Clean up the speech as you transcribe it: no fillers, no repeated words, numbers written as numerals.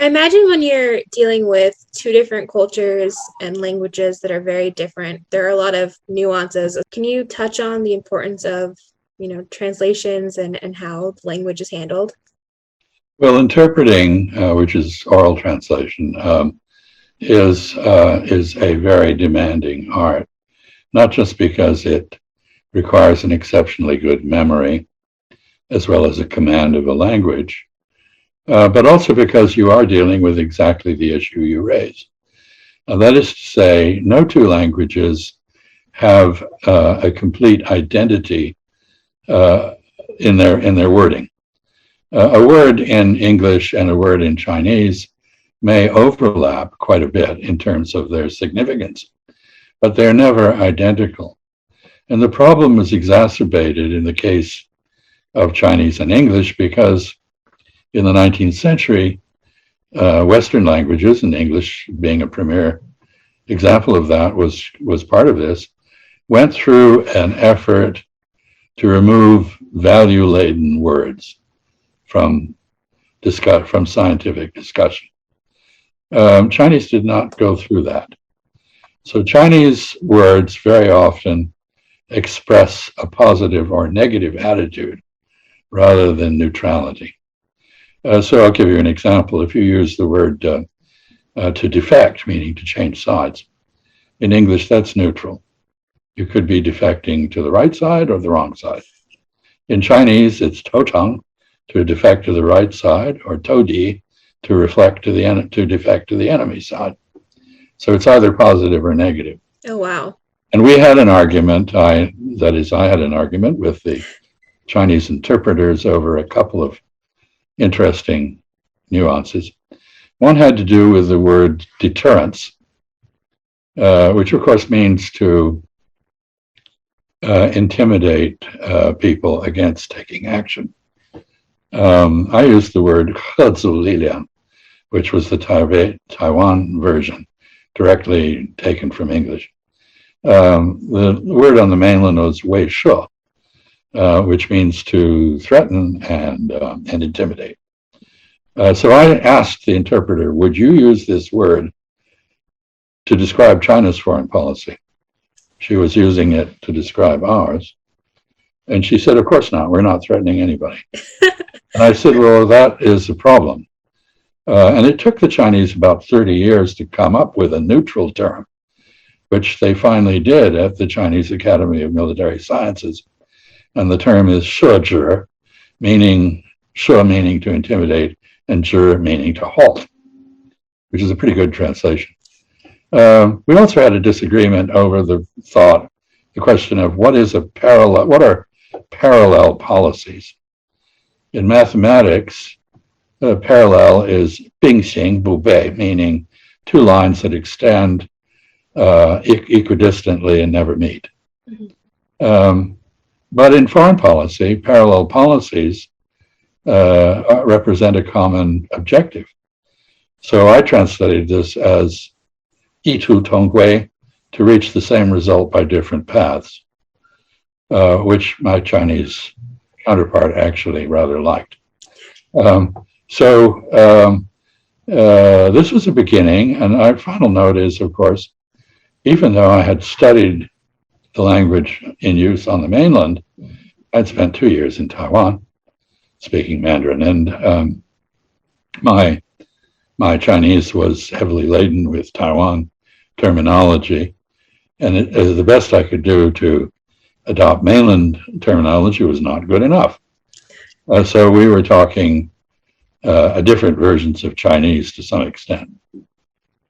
I imagine when you're dealing with two different cultures and languages that are very different, there are a lot of nuances. Can you touch on the importance of, translations and how language is handled? Well, interpreting, which is oral translation, is a very demanding art, not just because it requires an exceptionally good memory as well as a command of a language, but also because you are dealing with exactly the issue you raise. That is to say, no two languages have a complete identity in their wording. A word in English and a word in Chinese may overlap quite a bit in terms of their significance, but they're never identical. And the problem is exacerbated in the case of Chinese and English because in the 19th century, Western languages, and English being a premier example of that was part of this, went through an effort to remove value-laden words from scientific discussion. Chinese did not go through that. So Chinese words very often express a positive or negative attitude rather than neutrality. So I'll give you an example. If you use the word to defect, meaning to change sides, in English that's neutral. You could be defecting to the right side or the wrong side. In Chinese, it's touchang, to defect to the right side, or todi, to defect to the enemy side. So it's either positive or negative. Oh, wow. And we had an argument, I had an argument with the Chinese interpreters over a couple of interesting nuances. One had to do with the word deterrence, which of course means to intimidate people against taking action. I used the word 贺阻力量, which was the Taiwan version, directly taken from English. The word on the mainland was 威慑, which means to threaten and intimidate. So I asked the interpreter, would you use this word to describe China's foreign policy? She was using it to describe ours. And she said, of course not, we're not threatening anybody. And I said, well, that is a problem. And it took the Chinese about 30 years to come up with a neutral term, which they finally did at the Chinese Academy of Military Sciences. And the term is 设置, meaning to intimidate, and 治 meaning to halt, which is a pretty good translation. We also had a disagreement over the question of what are parallel policies. In mathematics, parallel is 并行不悖, meaning two lines that extend equidistantly and never meet. Mm-hmm. But in foreign policy, parallel policies represent a common objective. So I translated this as 异途同归, to reach the same result by different paths, which my Chinese counterpart actually rather liked. This was a beginning, and our final note is, of course, even though I had studied the language in use on the mainland, I'd spent 2 years in Taiwan speaking Mandarin, and my Chinese was heavily laden with Taiwan terminology, and the best I could do to adopt mainland terminology was not good enough. So we were talking different versions of Chinese to some extent.